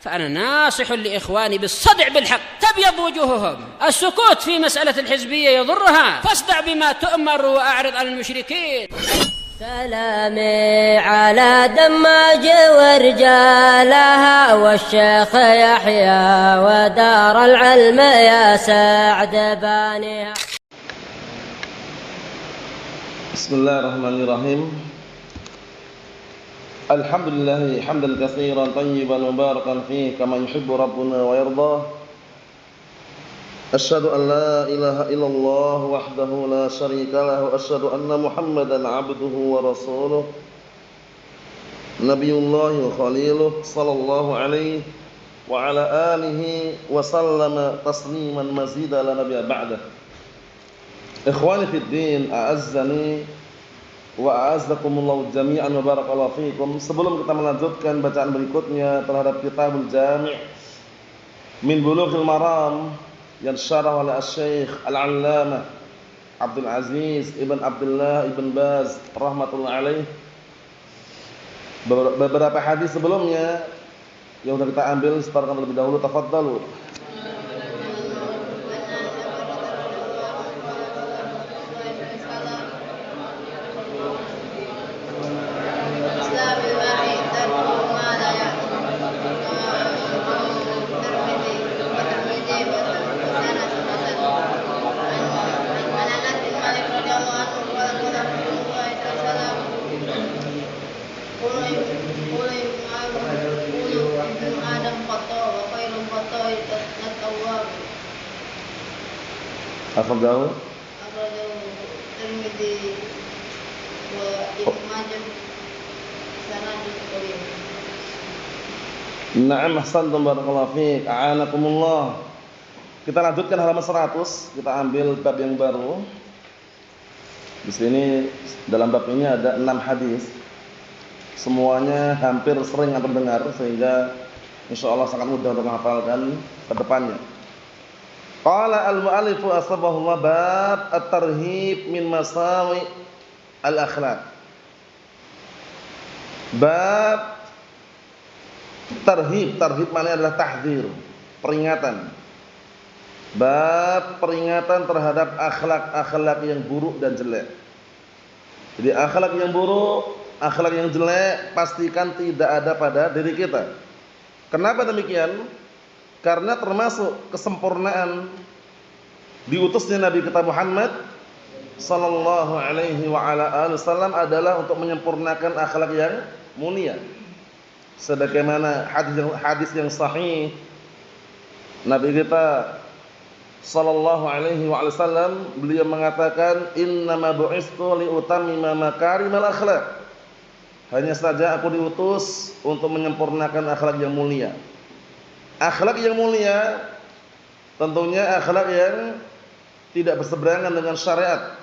فأنا ناصح لإخواني بالصدع بالحق تبيض وجوههم. السكوت في مسألة الحزبية يضرها، فاصدع بما تؤمر وأعرض عن المشركين. سلامي على دماج ورجالها والشيخ يحيى ودار العلم يا سعد بانيها. بسم الله الرحمن الرحيم. الحمد لله حمدا كثيرا طيبا مباركا فيه كما يحب ربنا ويرضى. أشهد أن لا إله إلا الله وحده لا شريك له وأشهد أن محمدا عبده ورسوله نبي الله وخليله صلى الله عليه وعلى آله وسلم تسليما مزيدا لا نبي بعده. Ikhwani fid din, a'azzani wa a'azzakumullahu jami'an wa barakallahu fikum. Sebelum kita melanjutkan bacaan berikutnya terhadap Kitabul Jami' min Bulughil Maram yang syarah oleh Syekh Al-'Allamah Abdul Aziz Ibn Abdullah Ibn Baz rahmatullah alaih. Beberapa hadis sebelumnya yang sudah kita ambil setarkan terlebih dahulu. Tafadhalu. Akhrajahu Tirmidzi wa Ibnu Majah sanadun qawi. Na'am, ahsantum barakallahu fiik. A'anakumullah. Kita lanjutkan halaman 100, kita ambil bab yang baru. Di sini dalam bab ini ada 6 hadis. Semuanya hampir sering antum dengar sehingga insyaallah sangat mudah untuk menghafalkan ke depannya. Qala al-mu'allifu asbahullah bab at-tarhib min masawi al-akhlaq. Bab tarhib, tarhib maknanya adalah tahdzir, peringatan. Bab peringatan terhadap akhlak-akhlak yang buruk dan jelek. Jadi akhlak yang buruk, akhlak yang jelek pastikan tidak ada pada diri kita. Kenapa demikian? Karena termasuk kesempurnaan diutusnya Nabi kita Muhammad sallallahu alaihi wa ala alihi wasallam adalah untuk menyempurnakan akhlak yang mulia. Sebagaimana hadis yang sahih Nabi kita sallallahu alaihi wa alihi wasallam beliau mengatakan innama bu'istu li utammima makarimal akhlak. Hanya saja aku diutus untuk menyempurnakan akhlak yang mulia. Akhlak yang mulia tentunya akhlak yang tidak berseberangan dengan syariat,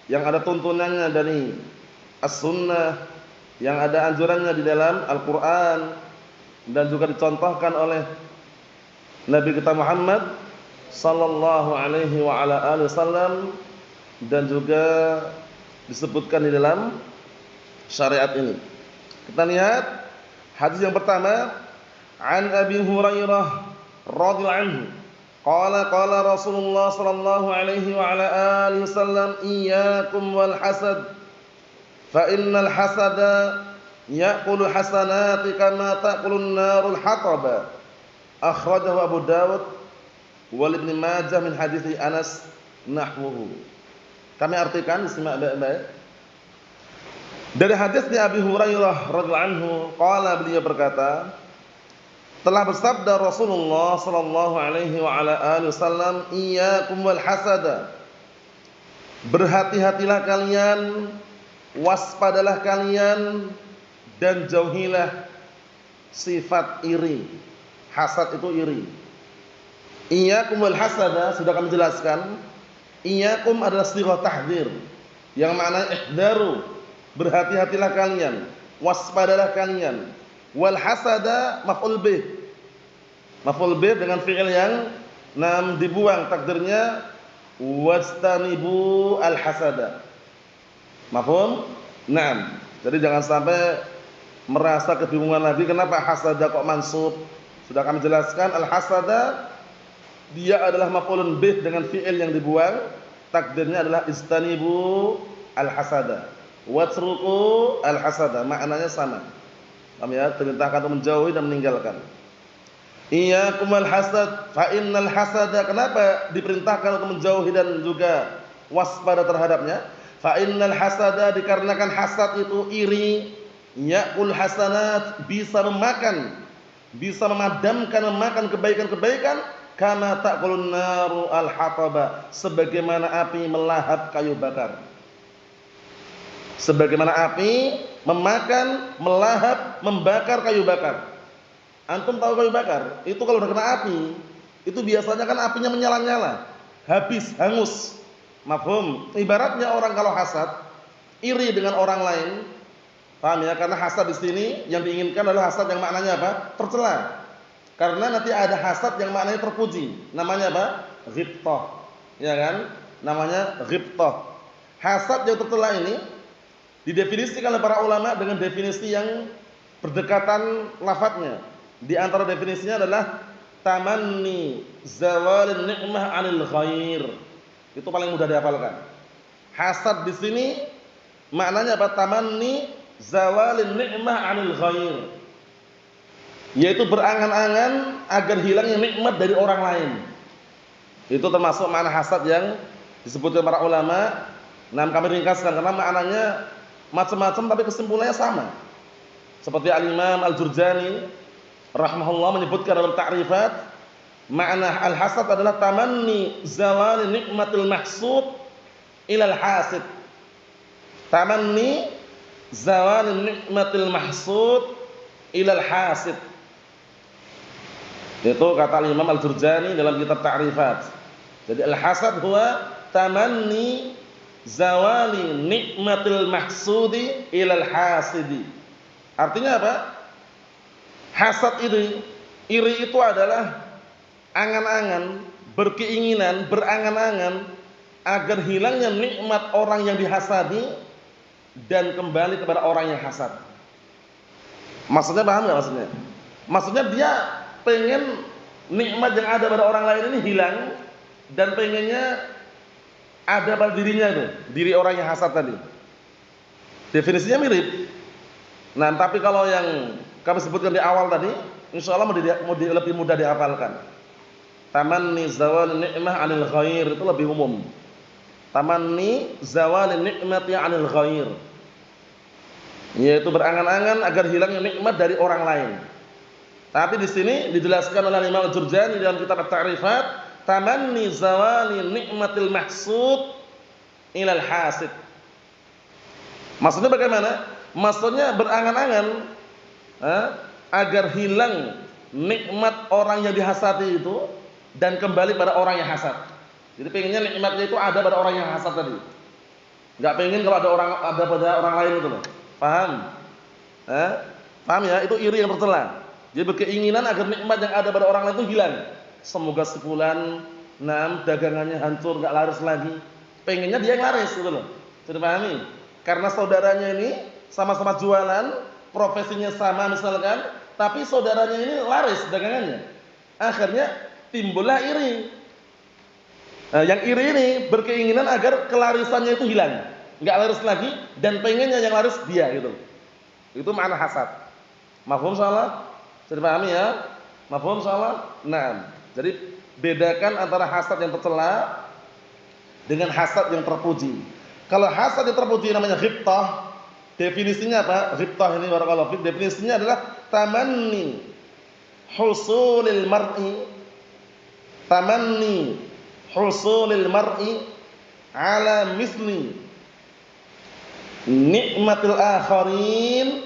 yang ada tuntunannya dari as-sunnah, yang ada anjurannya di dalam Al-Quran dan juga dicontohkan oleh Nabi kita Muhammad sallallahu alaihi wa ala alihi wasallam dan juga disebutkan di dalam syariat ini. Kita lihat hadis yang pertama. An Abi Hurairah radhiyallahu anhu qala qala Rasulullah sallallahu alaihi wa ala alihi wasallam iyyakum wal hasad fa innal hasada ya'kulu hasanati kama ta'kulun narul hataba. Akhrajahu Abu Dawud wal Ibnu Majah min hadits Anas nahwuhu. Kami artikan, simak baik-baik. Dari hadisnya Abi Hurairah radhiyallahu anhu qala, beliau berkata, telah bersabda Rasulullah sallallahu alaihi wa ala alihi wasallam, iyyakum wal hasada. Berhati-hatilah kalian, waspadalah kalian dan jauhilah sifat iri. Hasad itu iri. Iyyakum wal hasada sudah kami jelaskan. Iyyakum adalah sighah tahdzir yang maknanya ihdaru, berhati-hatilah kalian, waspadalah kalian. Wal hasada maf'ul bih. Maf'ul bih dengan fi'il yang dibuang takdirnya wastanibu al hasada. Mafhum? Naam. Jadi jangan sampai merasa kebingungan lagi kenapa hasada kok mansub, Sudah kami jelaskan al-hasada dia adalah maf'ulun bih dengan fi'il yang dibuang, takdirnya adalah istanibu al-hasada, watruku al-hasada, maknanya sama. Kami ya, perintahkan untuk menjauhi dan meninggalkan. Iyyakum al-hasad fa innal hasada, kenapa diperintahkan untuk menjauhi dan juga waspada terhadapnya? Fa innal hasada, dikarenakan hasad itu iri, ya'kul hasanat, bisa memakan, bisa memadamkan, memakan kebaikan-kebaikan, kama ta'kulun naru al-hataba, sebagaimana api melahap kayu bakar. Sebagaimana api memakan, melahap, membakar kayu bakar. Antum tahu kayu bakar? Itu kalau udah kena api, itu biasanya kan apinya menyala-nyala, habis, hangus. Mafhum? Ibaratnya orang kalau hasad, iri dengan orang lain. Paham ya? Karena hasad di sini yang diinginkan adalah hasad yang maknanya apa? Tercela. Karena nanti ada hasad yang maknanya terpuji. Namanya apa? Ghibthah. Ya kan? Namanya ghibthah. Hasad yang tercela ini didefinisikan oleh para ulama dengan definisi yang berdekatan lafadznya. Di antara definisinya adalah tamanni zawalin ni'mah 'anil ghair. Itu paling mudah dihafalkan. Hasad di sini maknanya apa? Tamanni zawalin ni'mah 'anil ghair. Yaitu berangan-angan agar hilangnya nikmat dari orang lain. Itu termasuk makna hasad yang disebutkan para ulama. Nah, kami ringkaskan karena maknanya macam-macam tapi kesimpulannya sama. Seperti Al-Imam Al-Jurjani rahimahullah menyebutkan dalam ta'rifat, makna al-hasad adalah tamanni zawali nikmatil mahsud ilal hasid. Tamanni zawali nikmatil mahsud ilal hasid. Itu kata Imam Al-Jurjani dalam kitab Ta'rifat. Jadi al-hasad huwa tamanni zawali nikmatil mahsudi ilal hasidi. Artinya apa? Hasad ini, iri itu adalah angan-angan, berkeinginan, berangan-angan agar hilangnya nikmat orang yang dihasadi dan kembali kepada orang yang hasad. Maksudnya paham nggak maksudnya? Maksudnya dia pengen nikmat yang ada pada orang lain ini hilang dan pengennya ada pada dirinya itu, diri orang yang hasad tadi. Definisinya mirip. Nah, tapi kalau yang kami sebutkan di awal tadi, insya Allah lebih mudah dihafalkan. Tamanni zawal ni'mah 'anil ghair itu lebih umum. Tamanni zawal ni'mati 'anil ghair, yaitu berangan-angan agar hilangnya nikmat dari orang lain. Tapi di sini dijelaskan oleh Imam Al-Jurjani dalam kitab At-Ta'rifat, tamanni zawali nikmatil mahsud ilal hasid. Maksudnya bagaimana? Maksudnya berangan-angan agar hilang nikmat orang yang dihasati itu dan kembali pada orang yang hasad. Jadi pengennya nikmatnya itu ada pada orang yang hasad tadi. Enggak pengen kalau ada pada orang lain itu loh. Paham? Paham ya? Itu iri yang tercela. Jadi berkeinginan agar nikmat yang ada pada orang lain itu hilang. Semoga sebulan dagangannya hancur, enggak laris lagi. Pengennya dia yang laris gitu loh. Sudah pahami? Karena saudaranya ini sama-sama jualan, profesinya sama misalkan, tapi saudaranya ini laris dagangannya. Akhirnya timbullah iri. Nah, yang iri ini berkeinginan agar kelarisannya itu hilang, enggak laris lagi, dan pengennya yang laris dia gitu. Itu makna hasad. Mafhum salah? Sudah pahami ya? Mafhum salah? Nah, jadi bedakan antara hasad yang tercela dengan hasad yang terpuji. Kalau hasad yang terpuji namanya ghibthah. Definisinya apa? Ghibthah ini barakallahu fiik, definisinya adalah tamanni husulil mar'i, tamanni husulil mar'i ala misli nikmatil akharin,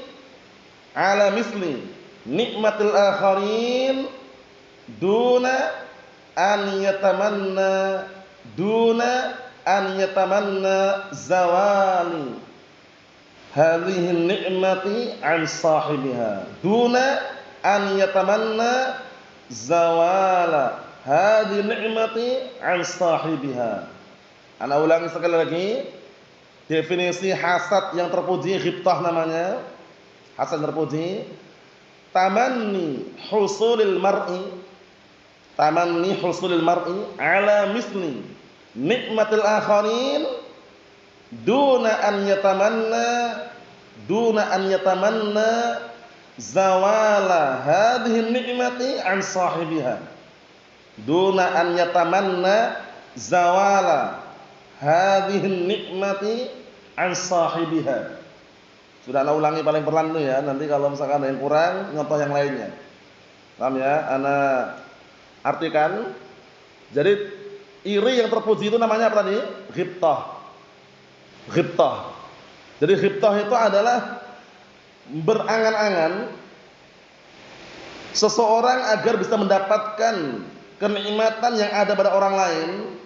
ala misli nikmatil akharin duna an yatamanna zawali hadhihi ni'mati 'an sahibiha, duna an yatamanna zawala hadhihi ni'mati 'an sahibiha. Ana ulangi sekali lagi. Definisi hasad yang terpuji, ghibthah namanya. Hasad yang terpuji. tamanni husulil mar'i ala misli nikmatil akharin duna an yatamanna zawala hadhihi ni'mati an sahibiha. Duna an yatamanna zawala hadhihi ni'mati an sahibiha. Sudah ana ulangi paling perlahan itu ya, nanti kalau misalkan ada yang kurang nyontoh yang lainnya. Paham ya? Ana artikan. Jadi iri yang terpuji itu namanya apa tadi? Ghibtah. Ghibtah. Jadi ghibtah itu adalah berangan-angan seseorang agar bisa mendapatkan kenikmatan yang ada pada orang lain.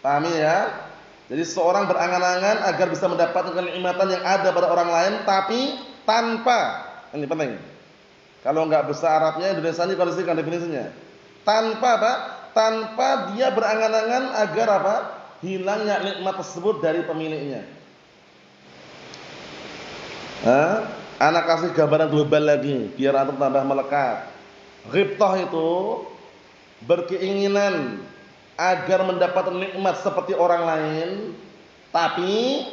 Pahami ya? Jadi seseorang berangan-angan agar bisa mendapatkan kenikmatan yang ada pada orang lain, tapi tanpa, ini penting. Kalau enggak bahasa Arabnya, Indonesia ini kondisikan definisinya. Tanpa apa? Tanpa dia berangan-angan agar apa? Hilangnya nikmat tersebut dari pemiliknya. Anak kasih gambaran global lagi biar antum tambah melekat. Ghibtah itu berkeinginan agar mendapatkan nikmat seperti orang lain, tapi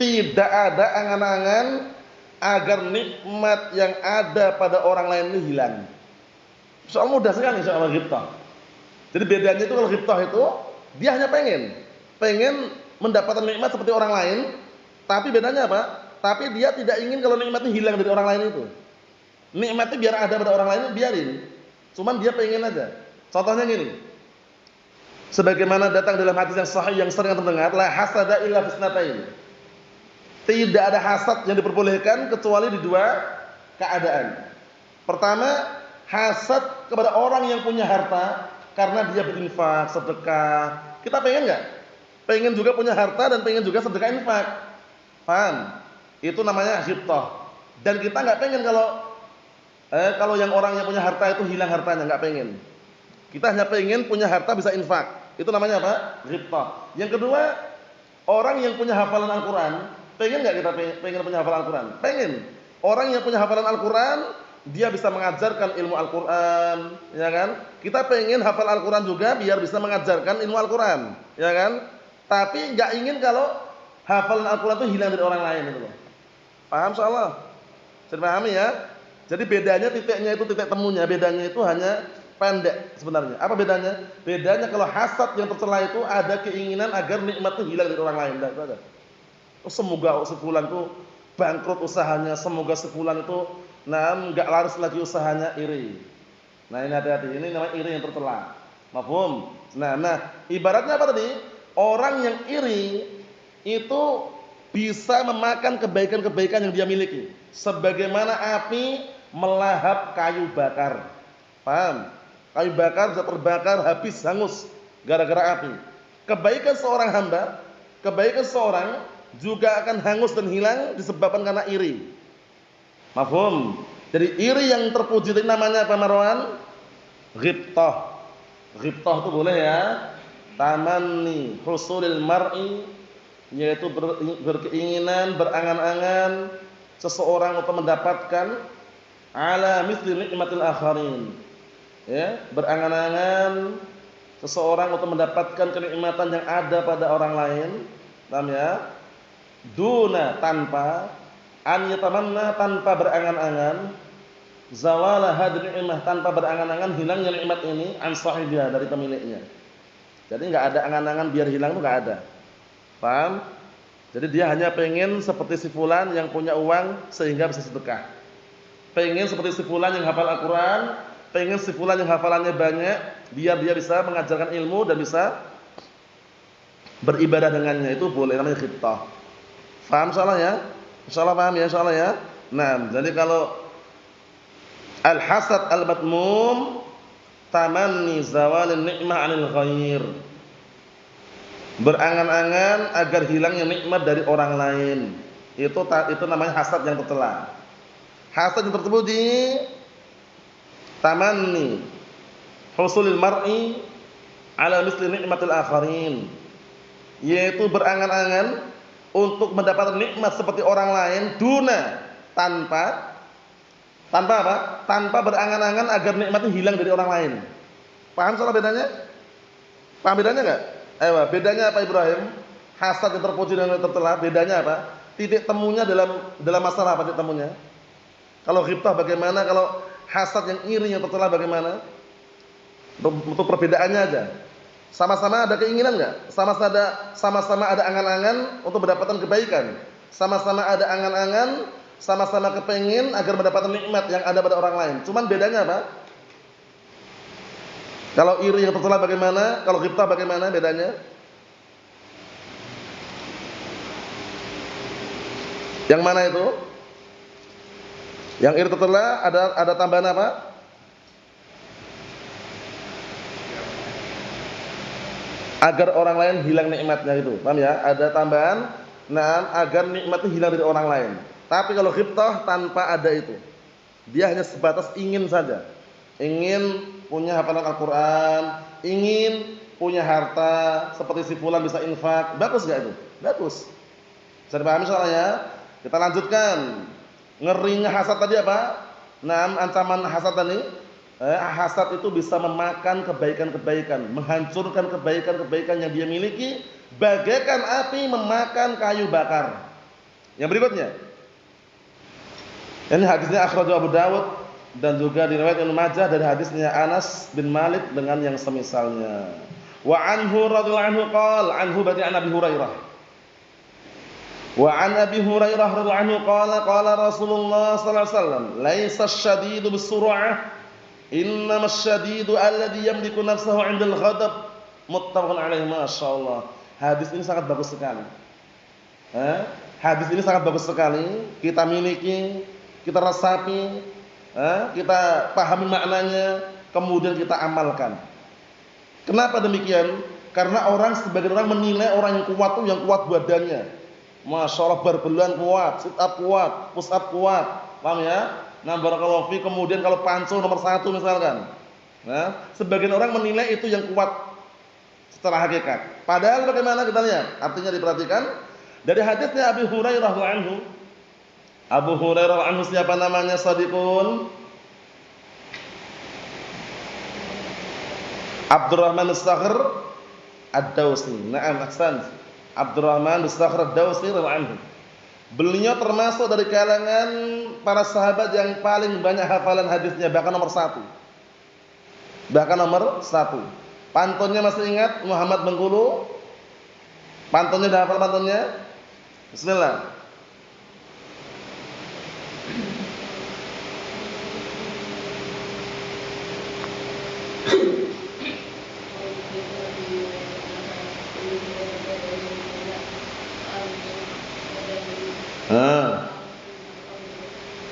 tidak ada angan-angan agar nikmat yang ada pada orang lain ini hilang. Soal mudah sekali soal ghibtah. Jadi bedanya itu kalau ghibtah itu dia hanya pengen mendapatkan nikmat seperti orang lain, tapi bedanya apa? Tapi dia tidak ingin kalau nikmatnya hilang dari orang lain itu. Nikmatnya biar ada pada orang lain, biarin. Cuman dia pengen aja. Contohnya gini. Sebagaimana datang dalam hadis yang sahih yang sering terdengar, la hasada illa fisnatain. Tidak ada hasad yang diperbolehkan kecuali di dua keadaan. Pertama, hasad kepada orang yang punya harta karena dia berinfak, sedekah. Kita pengen enggak? Pengen juga punya harta dan pengen juga sedekah infak. Paham? Itu namanya ghibtah. Dan kita enggak pengen kalau yang orang yang punya harta itu hilang hartanya, enggak pengen. Kita hanya pengen punya harta bisa infak. Itu namanya apa? Ghibtah. Yang kedua, orang yang punya hafalan Al-Quran, pengen nggak kita pengen punya hafalan Al-Quran? Pengen. Orang yang punya hafalan Al-Quran, dia bisa mengajarkan ilmu Al-Quran, ya kan? Kita pengen hafal Al-Quran juga biar bisa mengajarkan ilmu Al-Quran, ya kan? Tapi nggak ingin kalau hafalan Al-Quran itu hilang dari orang lain, itu loh. Paham soalnya? Bisa dipahami ya? Jadi bedanya titiknya itu titik temunya, bedanya itu hanya pendek sebenarnya. Apa bedanya? Bedanya kalau hasad yang tercela itu ada keinginan agar nikmat itu hilang dari orang lain. Itu ada. Semoga sebulan itu bangkrut usahanya, semoga sebulan itu enggak laris lagi usahanya, iri. Nah, ini hati-hati. Ini namanya iri yang tercela. Mafhum? Nah, ibaratnya apa tadi? Orang yang iri itu bisa memakan kebaikan-kebaikan yang dia miliki. Sebagaimana api melahap kayu bakar. Paham? Kayu bakar bisa terbakar habis hangus gara-gara api. Kebaikan seorang hamba, kebaikan seorang juga akan hangus dan hilang disebabkan karena iri. Mafhum? Jadi iri yang terpuji itu namanya apa Marwan? Ghibtah. Ghibtah itu boleh ya. Tamanni husulil mar'i, yaitu berkeinginan, berangan-angan seseorang untuk mendapatkan ala misli nikmatil akharin. Ya, berangan-angan seseorang untuk mendapatkan kenikmatan yang ada pada orang lain, paham ya? Duna tanpa an yatamanna, tanpa berangan-angan zawala hadhihi ni'mah, tanpa berangan-angan hilangnya nikmat ini an sahibiha, dari pemiliknya. Jadi enggak ada angan-angan biar hilang itu enggak ada. Paham? Jadi dia hanya pengen seperti si fulan yang punya uang sehingga bisa sedekah. Pengen seperti si fulan yang hafal Al-Qur'an, pengen si fulan yang hafalannya banyak biar dia bisa mengajarkan ilmu dan bisa beribadah dengannya. Itu boleh, namanya ghibtah. Paham soalnya ya? Insyaallah paham ya insyaallah ya. Nah, jadi kalau al-hasad al-madmum tamanni zawalin ni'mah 'anil ghair. Berangan-angan agar hilangnya nikmat dari orang lain. Itu namanya hasad yang tercela. Hasad yang terpuji tamanni husulil mar'i ala misli nikmatil akharin, yaitu berangan-angan untuk mendapatkan nikmat seperti orang lain, duna tanpa Tanpa apa? Tanpa berangan-angan agar nikmat itu hilang dari orang lain. Paham soal bedanya? Paham bedanya enggak? Ayo, bedanya apa Ibrahim? Hasad yang terpuji dan yang tercela, bedanya apa? Titik temunya dalam masalah apa titik temunya? Kalau ghibtah bagaimana? Kalau hasad yang iri yang tercela bagaimana? Untuk perbedaannya aja. Sama-sama ada keinginan enggak? Sama-sama ada angan-angan untuk mendapatkan kebaikan. Sama-sama ada angan-angan, sama-sama kepengin agar mendapatkan nikmat yang ada pada orang lain. Cuman bedanya apa? Kalau iri yang tercela bagaimana? Kalau ghibtah bagaimana bedanya? Yang mana itu? Yang iri tercela ada tambahan apa? Agar orang lain hilang nikmatnya itu. Paham ya? Ada tambahan, nah, agar nikmat itu hilang dari orang lain. Tapi kalau ghibtah tanpa ada itu. Dia hanya sebatas ingin saja. Ingin punya hafalan Al-Qur'an, ingin punya harta seperti si fulan bisa infak. Bagus enggak itu? Bagus. Bisa dipahami soalnya? Kita lanjutkan. Ngerinya hasad tadi apa? Nah, ancaman hasad tadi, hasad itu bisa memakan kebaikan-kebaikan, menghancurkan kebaikan-kebaikan yang dia miliki, bagaikan api memakan kayu bakar. Yang berikutnya. Ini hadisnya akhrajahu Abu Dawud dan juga diriwayatkan Ibnu Majah dari hadisnya Anas bin Malik dengan yang semisalnya. Wa anhu radhiyallahu anhu qala anhu bati an Abi Hurairah. Wa an Abi Hurairah radhiyallahu anhu qala Rasulullah sallallahu alaihi wasallam, "Laisa asy-syadidu bis-sur'ah, innamas syadidu alladhi yamliku nafsahu 'indal ghadab." Muttafaqun alaihi, masyaallah. Hadis ini sangat bagus sekali. Hadis ini sangat bagus sekali. Kita miliki, kita resapi, kita pahami maknanya, kemudian kita amalkan. Kenapa demikian? Karena sebagian orang menilai orang yang kuat itu yang kuat badannya. Masya Allah, berbeluan kuat, sit up kuat, push up kuat. Paham ya? Nah, barakallahu fi, kemudian kalau pancu nomor 1 misalkan. Nah, sebagian orang menilai itu yang kuat secara hakikat. Padahal bagaimana kita lihat? Artinya diperhatikan dari hadisnya Abi Hurairah radhiyallahu anhu. Abu Hurairah anhu siapa namanya? Shadiqun Abdurrahman As-Sakhr Ad-Dawsi. Na'am, ahsan. Abdurrahman As-Sakhr Ad-Dawsi radhiyallahu anhu. Beliau termasuk dari kalangan para sahabat yang paling banyak hafalan hadisnya, bahkan nomor 1. Bahkan nomor 1. Pantunnya masih ingat Muhammad Bengkulu? Pantunnya dah hafal pantunnya? Bismillah.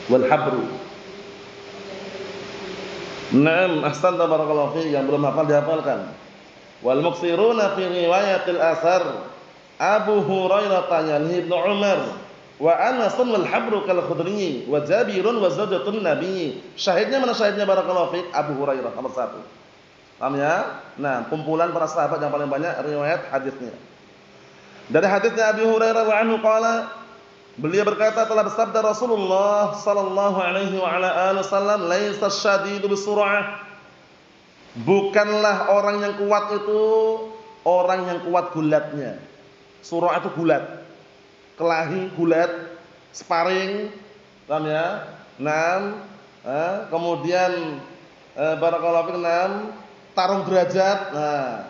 Wal habru. Naam, ahsanta barakallahu fi, yang belum hafal dihafalkan. Wal muksiruna fi riwayatil asar Abu Hurairah tanyalhi Ibnu Umar wa Anas wal habru kal Khudri wa Jabirun wa zawjatun Nabi. Syahidnya mana syahidnya barakallahu fi? Abu Hurairah nomor 1. Paham ya? Nah, kumpulan para sahabat yang paling banyak riwayat hadisnya. Dari hadisnya Abi Hurairah wa anhu qala, beliau berkata, telah bersabda Rasulullah sallallahu alaihi wa ala alihi wasallam, "Laisa syadidu bisur'ah." Bukanlah orang yang kuat itu orang yang kuat gulatnya. Surah itu gulat. Kelahi gulat, sparring, paham ya? Naam, kemudian barakallahu fiik, naam, tarung derajat. Nah,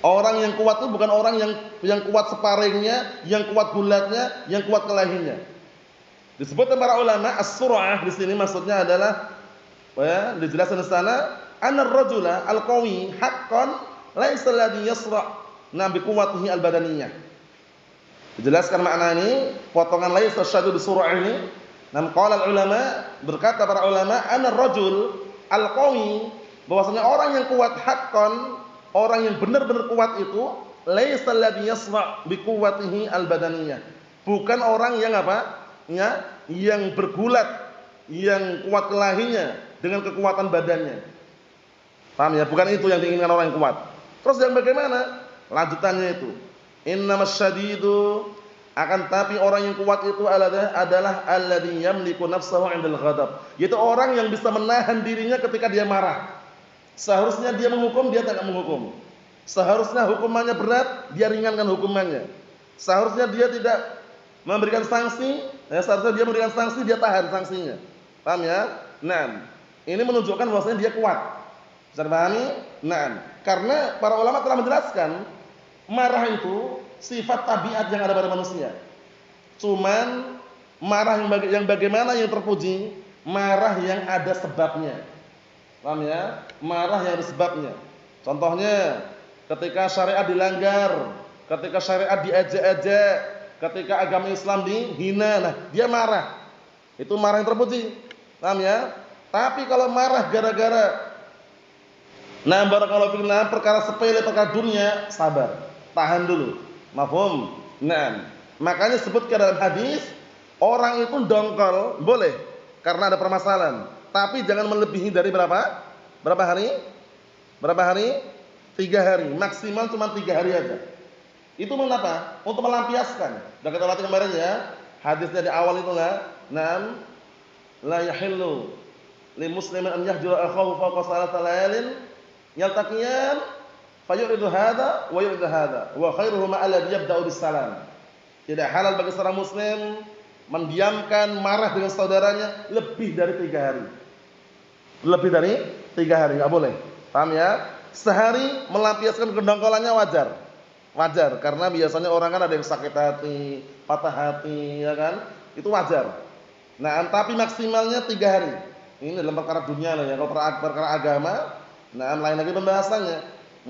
orang yang kuat itu bukan orang yang kuat sparringnya, yang kuat gulatnya, yang kuat kelahinya. Disebutkan para ulama as-sur'ah di sini maksudnya adalah dijelaskan di sana, anar rajula al-qawi haqqan laisa alladhi yasra' bi quwwatihi al-badaniyah. Dijelaskan makna ini, potongan laisa syaddu sur'ah ini. Qala ulama, berkata para ulama, anar rajul al-qawi, bahwasanya orang yang kuat haqqan, orang yang benar-benar kuat itu laisa alladhi yasra' bi quwwatihi al-badaniyah. Bukan orang yang apa? Ya, yang bergulat, yang kuat kelahinya dengan kekuatan badannya. Paham ya? Bukan itu yang diinginkan orang yang kuat. Terus yang bagaimana? Lanjutannya itu, innamas syadidu Akan tapi orang yang kuat itu adalah alladzi yamliku nafsahu 'indal ghadab. Yaitu orang yang bisa menahan dirinya ketika dia marah. Seharusnya dia menghukum, dia tidak menghukum. Seharusnya hukumannya berat, dia ringankan hukumannya. Seharusnya dia tidak memberikan sanksi, seharusnya dia memberikan sanksi, dia tahan sanksinya. Paham ya? Nah, ini menunjukkan bahwasanya dia kuat. Bisa dipahami? Nah, karena para ulama telah menjelaskan marah itu sifat tabiat yang ada pada manusia. Cuman marah yang bagaimana yang terpuji? Marah yang ada sebabnya. Paham ya? Marah yang ada sebabnya. Contohnya, ketika syariat dilanggar, ketika syariat diejek-ejek, ketika agama Islam dihina, nah dia marah. Itu marah yang terpuji. Paham ya? Tapi kalau marah gara-gara barakallahu fikum, perkara sepele, perkara dunia, sabar, tahan dulu. Mafhum? Nah, makanya sebutkan dalam hadis, orang itu dongkol boleh karena ada permasalahan, tapi jangan melebihi dari berapa? Berapa hari? Berapa hari? 3 hari, maksimal cuma 3 hari aja. Itu mengapa? Untuk melampiaskan. Sudah kita latih kemarin ya. Hadisnya di awal itu enggak? Naam, la yahillu li muslimin an yahjura akhahu fawqa salata layalin yaltaqiyan fayuridu hadza wa yuridu hadza wa khairuhuma alladhi yabda'u bis salam. Tidak halal bagi seorang muslim mendiamkan marah dengan saudaranya lebih dari 3 hari. Lebih dari 3 hari enggak boleh. Paham ya? Sehari melampiaskan kedongkolannya wajar. Wajar karena biasanya orang kan ada yang sakit hati, patah hati, ya kan? Itu wajar. Nah, tapi maksimalnya 3 hari. Ini dalam perkara dunia loh ya. Kalau perkara agama, nah lain lagi pembahasannya.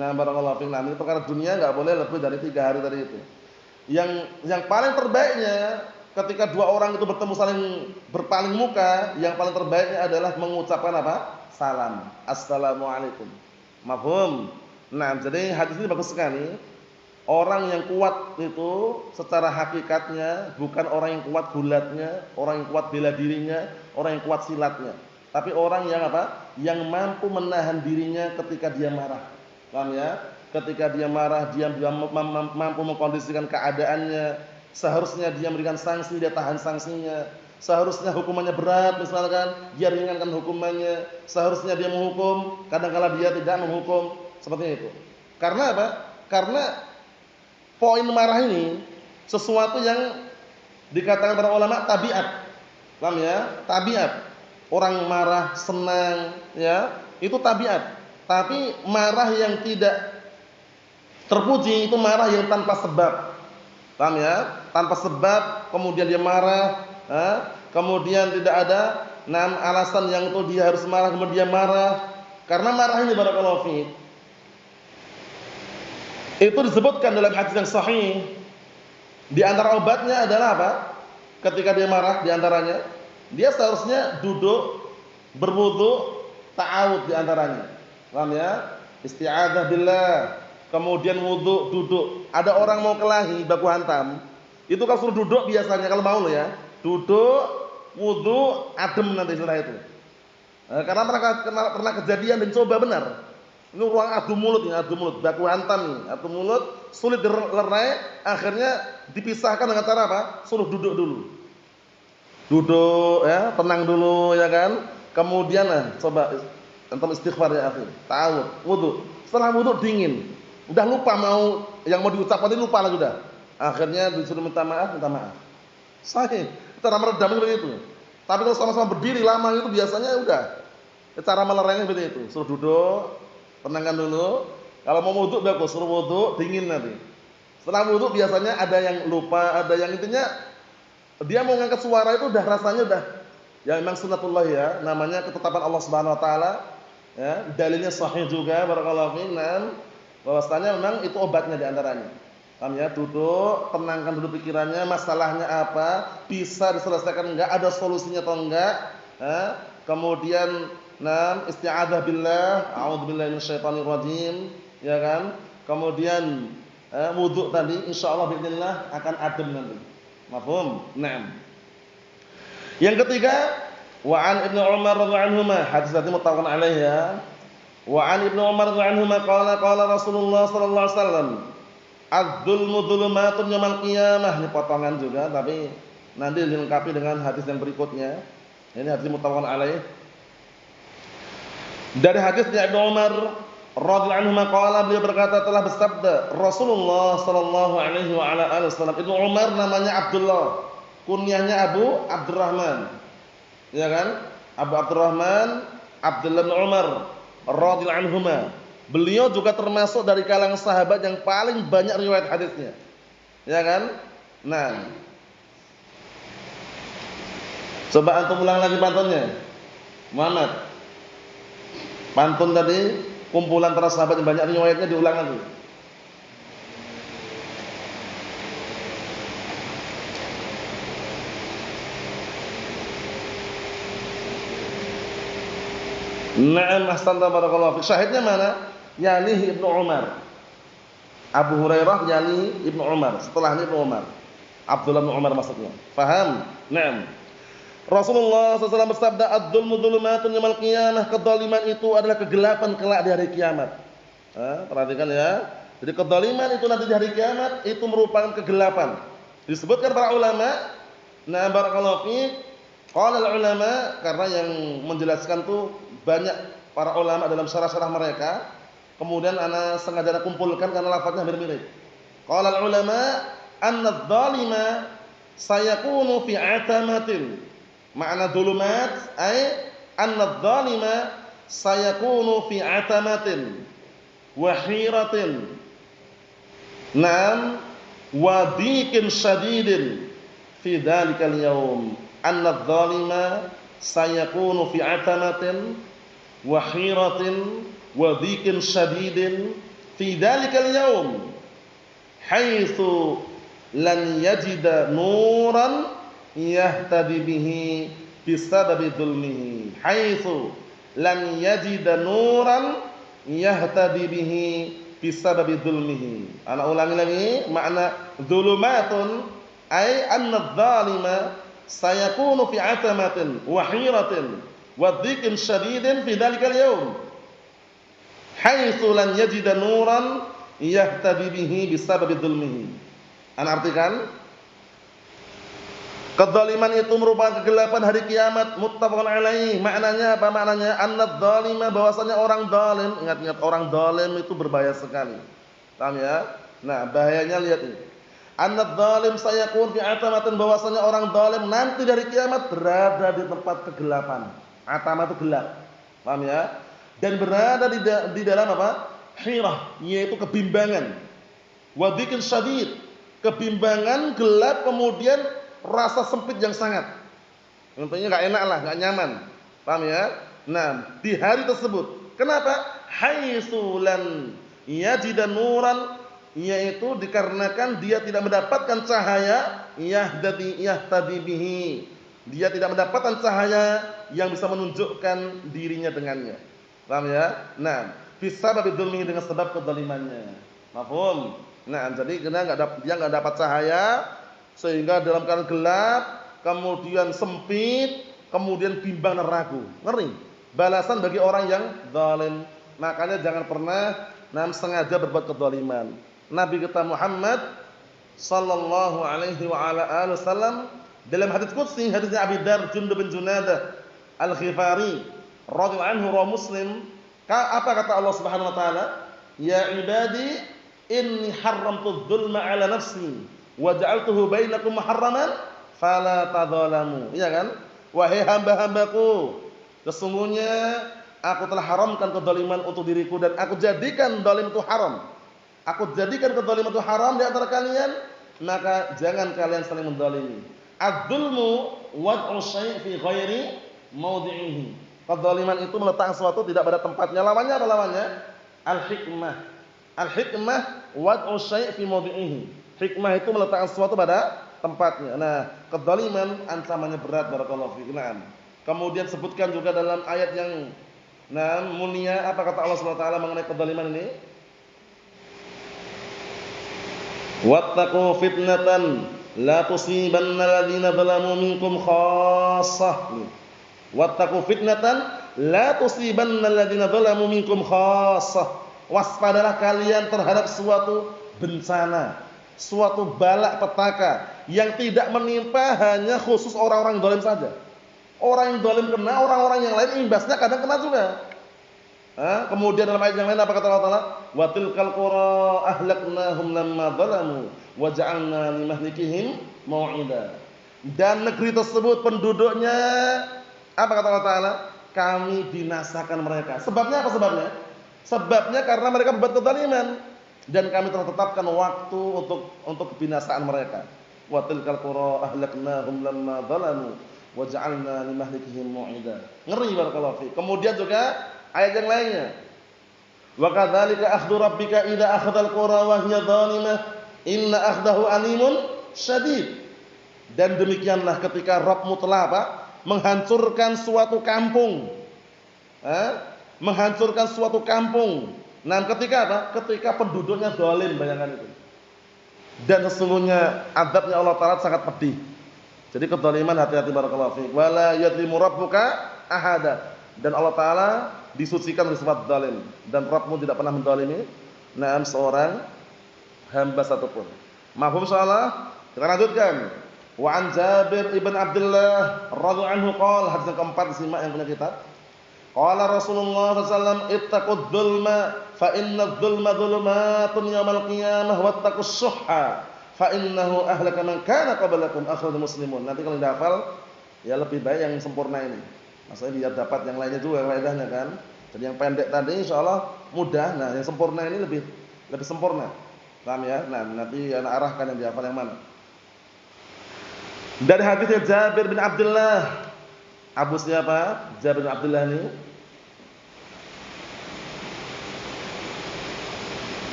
Nah, barakallahu fiik. Nah, ini perkara dunia enggak boleh lebih dari 3 hari tadi itu. Yang paling terbaiknya ketika dua orang itu bertemu saling berpaling muka, yang paling terbaiknya adalah mengucapkan apa? Salam. Assalamualaikum. Mafhum? Nah, jadi hadis ini bagus sekali. Orang yang kuat itu secara hakikatnya bukan orang yang kuat gulatnya, orang yang kuat bela dirinya, orang yang kuat silatnya. Tapi orang yang apa? Yang mampu menahan dirinya ketika dia marah. Paham ya? Ketika dia marah, dia mampu mengkondisikan keadaannya. Seharusnya dia memberikan sanksi, dia tahan sanksinya. Seharusnya hukumannya berat misalkan, dia ringankan hukumannya. Seharusnya dia menghukum, kadang-kala dia tidak menghukum, seperti itu. Karena apa? Karena poin marah ini sesuatu yang dikatakan para ulama tabiat. Paham ya? Tabiat. Orang marah, senang, ya, itu tabiat. Tapi marah yang tidak terpuji itu marah yang tanpa sebab. Paham ya? Tanpa sebab kemudian dia marah, kemudian tidak ada alasan yang itu dia harus marah, kemudian dia marah. Karena marah ini barakallahu fiik, itu disebutkan dalam hadis yang sahih. Di antara obatnya adalah apa? Ketika dia marah, di antaranya dia seharusnya duduk berwudu, ta'awud di antaranya. Paham ya? Isti'adzah billah. Kemudian wudu, duduk. Ada orang mau kelahi, baku hantam. Itu kalau suruh duduk biasanya kalau mau loh ya. Duduk, wudu, adem nanti setelah itu. Karena pernah kejadian dan coba benar. Ini ruang adu mulut nih, adu mulut, baku hantam nih, adu mulut, sulit dilerai, akhirnya dipisahkan dengan cara apa? Suruh duduk dulu. Duduk ya, tenang dulu ya kan. Kemudian coba antum istighfar ya akhir. Ta'awud, wudu. Setelah wudu dingin. Udah lupa yang mau diucapkan itu lupa lagi udah. Akhirnya disuruh minta maaf, minta maaf. Sahih. Cara meredam seperti itu. Tapi kalau sama-sama berdiri lama itu biasanya udah. Cara melerainya seperti itu. Suruh duduk, tenangkan dulu. Kalau mau wudu bagus, suruh wudu dingin nanti. Setelah wudu biasanya ada yang lupa, ada yang intinya dia mau ngangkat suara itu udah rasanya udah ya memang sunnatullah ya, namanya ketetapan Allah Subhanahu wa taala ya, dalilnya sahih juga barakallahu fiik. Bahwasanya memang itu obatnya di antaranya. Paham ya? Duduk, tenangkan dulu pikirannya, masalahnya apa, bisa diselesaikan enggak, ada solusinya atau enggak. Kemudian isti'adzah billah, a'udzubillahi minasyaitonir rajim, ya kan? Kemudian wudu tadi insyaallah bismillah akan adem nanti. Mafhum? Naam. Yang ketiga, wa an Ibnu Umar radhiyallahu anhuma, hadis tadi muttafaqun alaih ya. Wa an Ibnu Umar radhiyallahu anhuma qala Rasulullah sallallahu alaihi wasallam, Az-zulmu dzulumatun yaumil qiyamah. Ini potongan juga tapi nanti dilengkapi dengan hadis yang berikutnya. Ini hadis muttafaqun alaih. Dari hadisnya Ibnu Umar radhiyallahu anhu qala, beliau berkata telah bersabda Rasulullah sallallahu alaihi wa ala alihi wasallam. Ibnu Umar namanya Abdullah, kunyahnya Abu Abdurrahman. Ya kan? Abu Abdurrahman Abdullah bin Umar radhiyallahu anhuma. Beliau juga termasuk dari kalangan sahabat yang paling banyak riwayat hadisnya. Ya kan? Nah, coba antum ulang lagi pantunnya. Muhammad. Pantun tadi kumpulan para sahabat yang banyak riwayatnya diulang lagi. Na'am, ahsanta barakallahu fi. Syahidnya mana? Yani Ibnu Umar. Abu Hurairah yani Ibnu Umar. Setelahnya Ibnu Umar. Abdullah bin Umar maksudnya. Faham? Na'am. Rasulullah SAW bersabda, "Ad-dzulmu dzulumatun yaumil qiyamah." Kedzaliman itu adalah kegelapan kelak di hari kiamat. Perhatikan ya. Jadi kedzaliman itu nanti di hari kiamat itu merupakan kegelapan. Disebutkan para ulama, nah barakallahu fiik, qala ulama, karena yang menjelaskan tuh banyak para ulama dalam syarah-syarah mereka. Kemudian ana sengaja kumpulkan karena lafaznya hampir mirip. Qala ulama anna adh-dhalima sayakunu fi 'atamatin. Makna dzulumat ay anna adh-dhalima sayakunu fi 'atamatin wa hiratin. Naam wa dhiqin shadidin fi dhalikal yaum. Anna adh-dhalima sayakunu fi 'atamatin wa hiratin wa dhiqin shadidin fi dhalikal yaum haitsu lan yajida nuran yahtadi bihi bisababi dzulmihi. Haitsu lan yajida nuran yahtadi bihi bisababi dzulmihi. Ana ulangi lagi, makna dzulumatun ay anna adh-dhalima sayakunu fi 'atamatin wa hiratin wa dhiqin shadidin fi dhalikal yaum haitsu lan yajida nuran yahtadi bihi bisababi dzulmihi. Ana artikan, kedzaliman itu merupakan kegelapan hari kiamat, muttafaqun alaih. Maknanya apa? Maknanya annadz-dzalima, bahwasanya orang zalim, ingat-ingat orang zalim itu berbahaya sekali. Paham ya? Nah, bahayanya lihat ini. Annadz-dzalim sayakun fi atamatin, bahwasanya orang zalim nanti dari kiamat berada di tempat kegelapan. Atama itu gelap. Paham ya? Dan berada di dalam apa? Hirah, yaitu kebimbangan. Wa dhiqin syadid, kebimbangan, gelap, kemudian rasa sempit yang sangat. Intinya enggak enak lah, enggak nyaman. Paham ya? Nah, di hari tersebut. Kenapa? Haitsu lan yajida nuran, yaitu dikarenakan dia tidak mendapatkan cahaya yahtadi bihi. Dia tidak mendapatkan cahaya yang bisa menunjukkan dirinya dengannya. Paham ya? Nah, bisababi dzulmihi, dengan sebab kedzalimannya. Mafhum? Nah, jadi dia enggak dapat cahaya sehingga dalam keadaan gelap, kemudian sempit, kemudian bimbang dan ragu. Ngeri. Balasan bagi orang yang zalim. Makanya jangan pernah sengaja berbuat kedzaliman. Nabi kita Muhammad sallallahu alaihi wa ala alihi wasallam dalam hadis qudsi, hadisnya Abi Dzar Jundub bin Junadah Al-Ghifari radhiyallahu anhu, rawi Muslim, apa kata Allah Subhanahu wa taala? Ya ibadi inni haramtu dzulma ala nafsi wa ja'altuhu bainakum muharraman fala tadzalamu. Iya kan? Wahai hamba-hambaku, sesungguhnya aku telah haramkan kedzaliman untuk diriku dan aku jadikan zalim itu haram. Aku jadikan kedzaliman itu haram di antara kalian, maka jangan kalian saling menzalimi. Adz-dzulmu wad'u syai' fi ghairi mawdi'ihi. Kedzaliman itu meletakkan sesuatu tidak pada tempatnya. Lawannya apa lawannya? Al-hikmah. Al-hikmah wad'u syai' fi mawdi'ihi. Hikmah itu meletakkan sesuatu pada tempatnya. Nah, kedzaliman ancamannya berat, barakallahu fiik. Naam. Kemudian sebutkan juga dalam ayat yang mulia, apa kata Allah Subhanahu wa taala mengenai kedzaliman ini? Wattaqu fitnatan la tusibanna alladziina zalamu minkum khassah. Wattaqu fitnatan la tusibanna alladziina zalamu minkum khassah. Waspadalah kalian terhadap suatu bencana, suatu balak petaka yang tidak menimpa hanya khusus orang-orang zalim saja. Orang yang zalim kena, orang-orang yang lain imbasnya kadang kena juga. Kemudian dalam ayat yang lain apa kata Allah Taala? Wa tilkal qura ahlaknahum lamma zalamu wa ja'alna limahlikihim mau'ida. Dan negeri tersebut penduduknya apa kata Allah Taala? Kami binasakan mereka. Sebabnya apa sebabnya? Sebabnya karena mereka berbuat kezaliman dan kami telah tetapkan waktu untuk kebinasaan mereka. Wa tilkal qura ahlaknahum lamma zalamu wa ja'alna limahlikihim mau'ida. Ngeri barakallahu fi. Kemudian juga ayat yang lainnya. Wa kadzalika akhdhu rabbika idza akhadhal qura wa hiya zalimah inna akhdahu alimun syadid. Dan demikianlah ketika Rabbmu telah apa? Menghancurkan suatu kampung. Menghancurkan suatu kampung. Nah, ketika apa? Ketika penduduknya zalim, bayangkan itu. Dan sesungguhnya azabnya Allah Taala sangat pedih. Jadi kezaliman hati-hati barakallahu fiik. Wala yadlimu rabbuka ahada. Dan Allah Taala disucikan dari sifat zalim dan Rabbmu tidak pernah menzalimi seorang hamba satupun. Mafhum salah? Kita lanjutkan. Wa an Jabir ibn Abdullah radhiyallahu anhu qala, hadis yang keempat disimak yang punya kitab. Qala Rasulullah sallallahu alaihi wasallam ittaqud dzulma fa inna dzulma dzulumatun yaumil qiyamah wattaqus syuhha fa innahu ahlaka man kana qablakum akhrajul muslimun. Nanti kalau dihafal ya lebih baik yang sempurna ini. Maksudnya biar dapat yang lainnya juga faedahnya kan. Jadi yang pendek tadi insyaallah mudah. Nah, yang sempurna ini lebih sempurna. Paham ya? Nah, nanti anak arahkan yang dihafal yang mana. Dari hadisnya Jabir bin Abdullah. Abu siapa? Jabir bin Abdullah ini.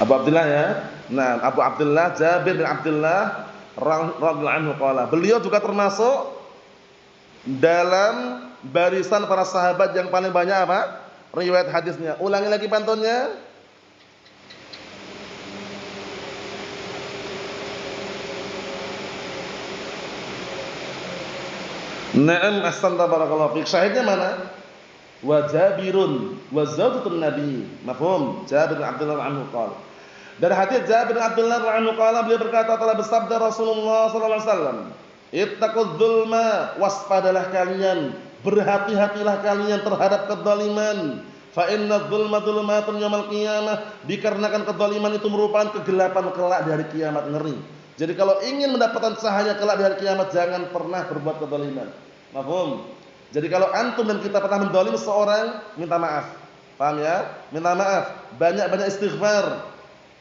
Abu Abdullah ya. Nah, Abu Abdullah Jabir bin Abdullah radhiyallahu anhu qala. Beliau juga termasuk dalam barisan para sahabat yang paling banyak apa? Riwayat hadisnya. Ulangi lagi pantunnya. Na'am ahsanta barakallahu fiik. Syahidnya mana? Wa Jabirun wa zawjatun Nabi. Mafhum? Jabir bin Abdullah anhu qala. Dari hadis Jabir bin Abdullah anhu qala, beliau berkata telah bersabda Rasulullah sallallahu alaihi wasallam, "Ittaqudz dzulma, waspadalah kalian, berhati-hatilah kalian terhadap kezaliman. Fa inna dzulma dzulumatun yaumil qiyamah." Dikarenakan kezaliman itu merupakan kegelapan kelak di hari kiamat. Ngeri. Jadi kalau ingin mendapatkan cahaya kelak di hari kiamat, jangan pernah berbuat kezaliman. Mafhum? Jadi kalau antum dan kita pernah menzalim seorang, minta maaf. Paham ya? Minta maaf, banyak-banyak istighfar.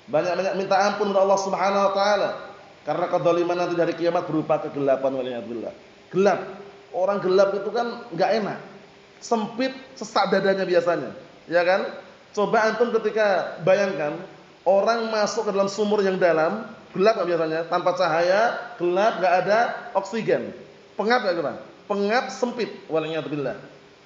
Banyak-banyak minta ampun kepada Allah Subhanahu wa taala. Karena kezaliman nanti dari kiamat berupa kegelapan waliyadzubillah. Gelap. Orang gelap itu kan enggak enak. Sempit, sesak dadanya biasanya. Ya kan? Coba antum ketika bayangkan orang masuk ke dalam sumur yang dalam, gelap enggak biasanya, tanpa cahaya, gelap, enggak ada oksigen. Pengap enggak kira? Pengap, sempit waliyadzubillah.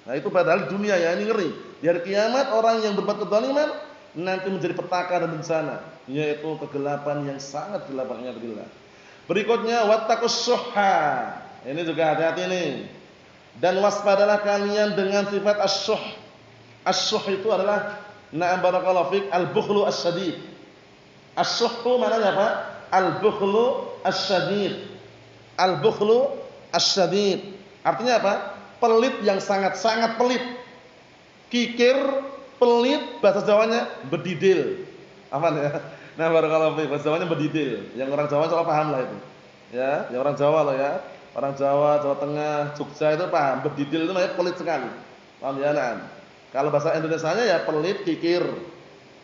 Nah, itu padahal dunia ya, ini ngeri. Di hari kiamat orang yang berbuat kezaliman nanti menjadi petaka dan bencana, yaitu kegelapan yang sangat gelap waliyadzubillah. Berikutnya wattaqus syuhha. Ini juga hati-hati nih. Dan waspadalah kalian dengan sifat asyuh. Asyuh itu adalah na'am barakallahu fik al-bukhlu asyadid. Asyuh maknanya apa? Al-bukhlu asyadid. Al-bukhlu asyadid. Artinya apa? Pelit yang sangat-sangat pelit. Kikir, pelit, bahasa Jawanya bedidil. Aman ya? Nah, barakallahu fiik, bahasa Jawanya bedidil. Yang orang Jawa soal paham lah itu. Ya, yang orang Jawa loh ya. Orang Jawa, Jawa Tengah, Jogja itu paham. Bedidil itu namanya pelit sekali. Paham ya? Nah, kalau bahasa Indonesianya ya pelit, kikir.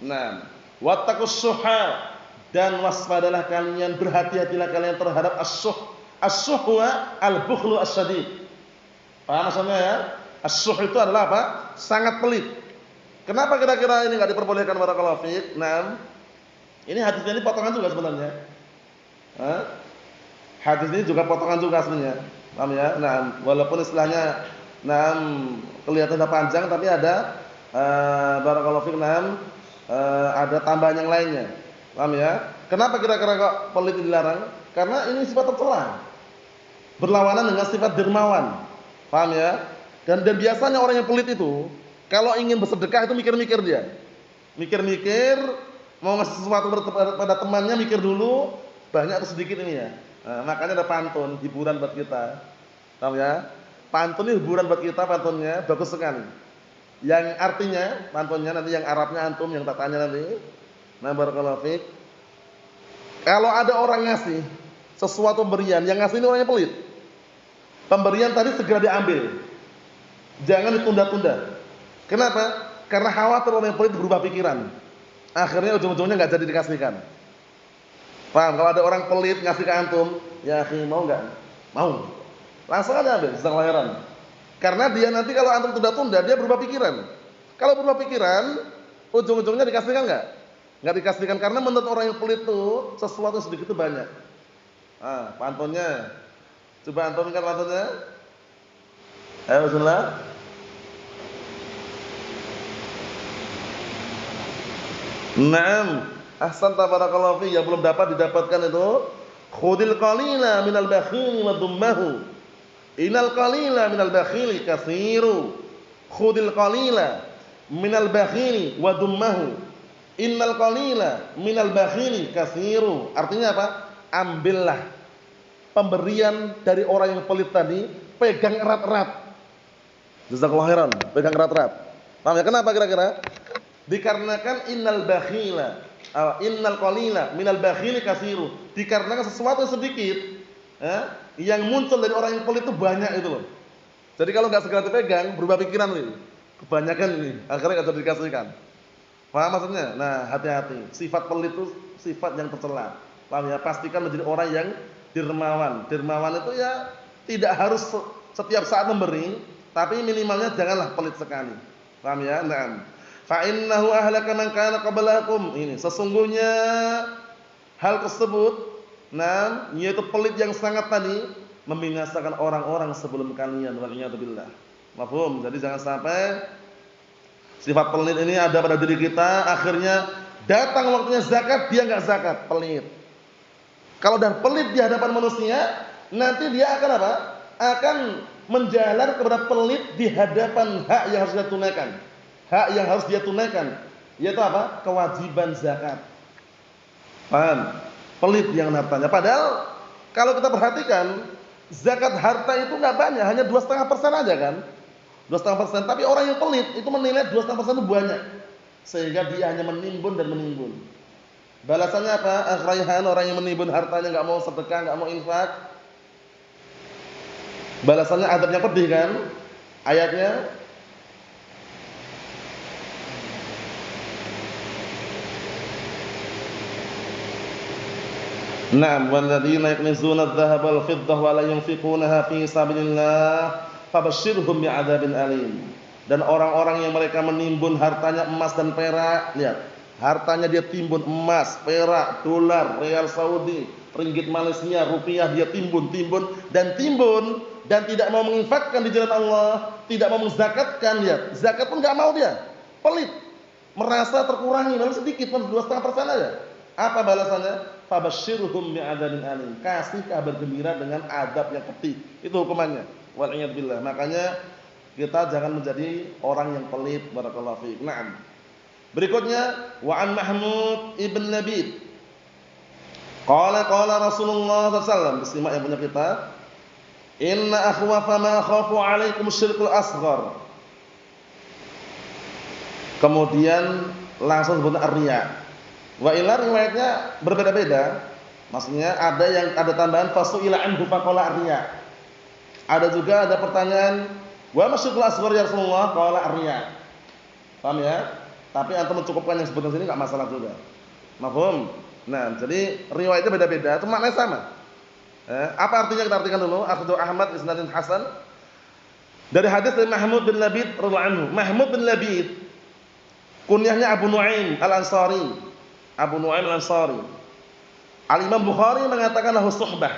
Nah, wattaqus syuhha, dan waspadalah kalian, berhati-hatilah kalian terhadap asyuh. Asyuh huwa al-bukhlu asyadid. Paham maksudnya ya? Asyuh itu adalah apa? Sangat pelit. Kenapa kira-kira ini enggak diperbolehkan barakallahu fiik? Nah, ini hadisnya ini potongan juga sebenarnya. Hadis ini juga potongan juga sebenarnya. Paham ya? Nah, walaupun istilahnya kelihatan panjang tapi ada barakallahu fiik ada tambahan yang lainnya. Paham ya? Kenapa kira-kira kok pelit dilarang? Karena ini sifat tercela. Berlawanan dengan sifat dermawan. Paham ya? Dan biasanya orang yang pelit itu kalau ingin bersedekah itu mikir-mikir dia. Mikir-mikir, mau ngasih sesuatu pada temannya mikir dulu banyak atau sedikit ini ya. Nah, makanya ada pantun, hiburan buat kita. Paham ya? Pantun ini hiburan buat kita, pantunnya bagus sekali. Yang artinya, pantunnya nanti yang Arabnya antum yang tak tanya nanti. Nah, barakallahu fiik. Kalau ada orang ngasih sesuatu pemberian, yang ngasih ini orangnya pelit. Pemberian tadi segera diambil. Jangan ditunda-tunda. Kenapa? Karena khawatir orang yang pelit berubah pikiran. Akhirnya ujung-ujungnya enggak jadi dikasihkan. Paham? Kalau ada orang pelit ngasih ke antum, ya akhi mau enggak? Mau. Langsung aja ambil, jangan heran. Karena dia nanti kalau antum tunda-tunda, dia berubah pikiran. Kalau berubah pikiran, ujung-ujungnya dikasihkan enggak? Enggak dikasihkan karena menurut orang yang pelit itu sesuatu sedikit itu banyak. Ah, pantunnya. Coba antum ingat pantunnya? Ayo bismillah. Naam, ahsanta barakallahu fi, ya belum dapat didapatkan itu. Khudil qalila minal bakhili wa dhummahu. Innal qalila minal bakhili katsiru. Khudil qalila minal bakhili wa dhummahu. Innal qalila minal bakhili katsiru. Artinya apa? Ambillah pemberian dari orang yang pelit tadi, pegang erat-erat. Jazakallahu khairan, pegang erat-erat. Paham ya kenapa kira-kira? Dikarenakan innal qalila minal bakhili katsiru. Dikarenakan sesuatu yang sedikit yang muncul dari orang yang pelit itu banyak itu loh. Jadi kalau enggak segera dipegang, berubah pikiran ini. Kebanyakan ini, akhirnya enggak jadi dikasihkan. Paham maksudnya? Nah, hati-hati. Sifat pelit itu sifat yang tercela. Paham ya? Pastikan menjadi orang yang dermawan. Dermawan itu ya tidak harus setiap saat memberi, tapi minimalnya janganlah pelit sekali. Paham ya? Naam. Fa innahu ahlaka man kana qablakum. Ini sesungguhnya hal tersebut yaitu pelit yang sangat tadi membinasakan orang-orang sebelum kalian. Waliyadzubillah. Mafhum? Jadi jangan sampai sifat pelit ini ada pada diri kita, akhirnya datang waktunya zakat dia enggak zakat, pelit. Kalau dah pelit di hadapan manusia, nanti dia akan apa? Akan menjalar kepada pelit di hadapan hak yang harus dia tunaikan. Hak yang harus dia tunaikan, yaitu apa? Kewajiban zakat. Paham? Pelit yang hartanya. Padahal kalau kita perhatikan, zakat harta itu enggak banyak, hanya 2,5% aja kan? 2,5%. Tapi orang yang pelit itu menilai 2,5% itu banyak, sehingga dia hanya menimbun dan menimbun. Balasannya apa? Akhraihan, orang yang menimbun hartanya enggak mau sedekah, enggak mau infak. Balasannya adabnya pedih kan? Ayatnya Naam, walladzina yaknizuna adh-dhahaba wal-fiddah wa la yunfiqunaha fi sabilillah fabashshirhum bi'adzabin alim. Dan orang-orang yang mereka menimbun hartanya emas dan perak, lihat, hartanya dia timbun emas, perak, dolar, real Saudi, ringgit Malaysia, rupiah dia timbun dan tidak mau menginfakkan di jalan Allah, tidak mau menzakatkan, lihat, zakat pun enggak mau dia. Pelit, merasa terkurangi, malah sedikit, 2,5% aja. Apa balasannya? Fabashshirhum bi'adzabin alim. Kasih kabar gembira dengan adab yang pedih. Itu hukumannya. Wal iyad billah. Makanya kita jangan menjadi orang yang pelit. Barakallahu fiik. Naam. Berikutnya wa an Mahmud ibn Labid. Qala Rasulullah sallallahu alaihi wasallam. Disimak yang punya kita. Inna akhwafa ma khafu 'alaikum syirkul asghar. Kemudian langsung disebut ar-riya. Wa ila riwayatnya berbeda-beda. Maksudnya ada tambahan fasuila anhu faqala ar-riya. Ada juga ada pertanyaan wa masyukul asghar ya Rasulullah qala ar-riya. Paham ya? Tapi antum mencukupkan yang sebutkan sini enggak masalah juga. Mafhum? Nah, jadi riwayatnya beda-beda, cuma maknanya sama. Apa artinya kita artikan dulu. Akhrajahu Ahmad isnadin hasan. Dari hadis dari Mahmud bin Labid radhiyallahu anhu. Mahmud bin Labid kunyahnya Abu Nuaim Al-Ansari. Abu Nuaim Al-Ansari. Al-Imam Bukhari mengatakan lahu suhbah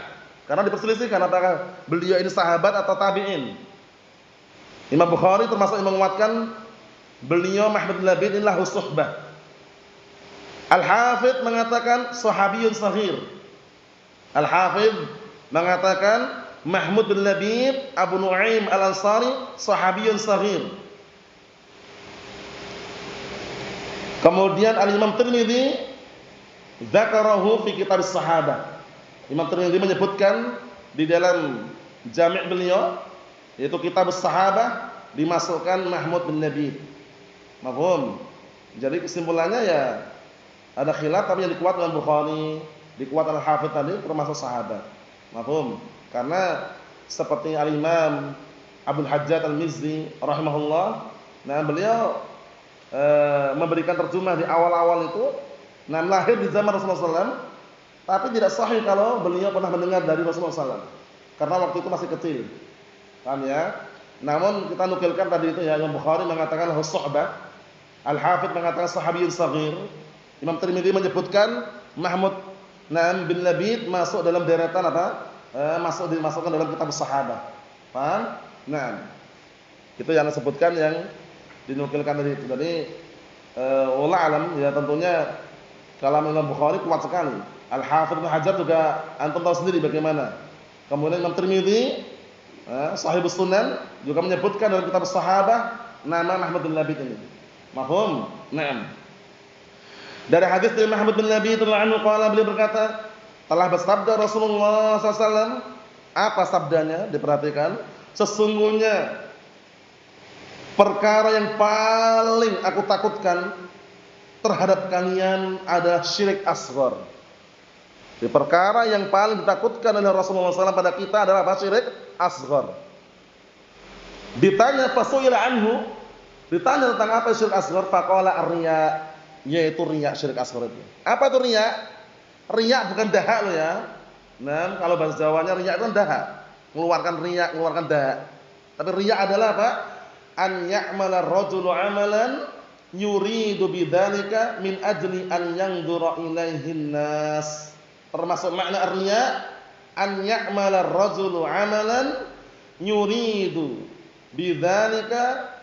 karena diperselisihkan apakah beliau ini sahabat atau tabi'in. Imam Bukhari termasuk yang menguatkan beliau Mahmud bin Labid ini lahu suhbah. Al-Hafidz mengatakan sahabiyun saghir. Al-Hafidz mengatakan Mahmud bin Labid Abu Nuaim Al-Ansari sahabiyun saghir. Kemudian Al-Imam Tirmidzi Dzakarahu fi kitab as-sahabah. Imam Tirmidzi menyebutkan di dalam jami' beliau yaitu kitab as-sahabah dimasukkan Mahmud bin Labid. Mafhum? Jadi kesimpulannya ya ada khilaf tapi yang dikuatkan Bukhari, dikuatkan Al-Hafidz tadi termasuk sahabat. Mafhum? Karena seperti Al-Imam Abdul Hajjaj Al-Mizzi rahimahullah, nah beliau memberikan terjemah di awal-awal itu, nah lahir di zaman Rasulullah SAW, tapi tidak sahih kalau beliau pernah mendengar dari Rasulullah SAW, karena waktu itu masih kecil, paham ya? Namun kita nukilkan tadi itu ya, Imam Bukhari mengatakan lahu suhbah, Al-Hafidz mengatakan sahabiyyun shaghir, Imam Tirmidzi menyebutkan Mahmud bin Labid masuk dalam deretan apa? Dimasukkan dalam kitab sahabah. Paham? Nah, itu yang disebutkan yang dinukilkan tadi itu. Jadi wallahu alam ya, tentunya kalam Imam Bukhari kuat sekali. Al-Hafidz Ibnu Hajar juga antum tahu sendiri bagaimana. Kemudian Imam Tirmidzi Shahihus Sunan juga menyebutkan dalam kitab sahabah nama Mahmud bin Labid ini. Mafhum? Naam. Dari hadis dari Mahmud bin Labid radhiyallahu anhu qala, beliau berkata, telah bersabda Rasulullah SAW. Apa sabdanya? Diperhatikan. Sesungguhnya perkara yang paling aku takutkan terhadap kalian adalah syirik asghar. Di perkara yang paling ditakutkan oleh Rasulullah SAW pada kita adalah apa? Syirik asghar. Ditanya fasuila anhu, ditanya tentang apa syirik asghar, faqala ar-riya, yaitu riya, syirik asghar itu. Apa itu riya? Riya bukan dahak loh ya. Nah, kalau bahasa Jawanya riya itu kan dahak. Mengeluarkan riya, mengeluarkan dahak. Tapi riya adalah apa? An ya'mala ar-rajulu 'amalan yuridu bidzalika min ajli an yanzura ilaihin nas. Termasuk makna riya, an ya'mala ar-rajulu 'amalan yuridu bidzalika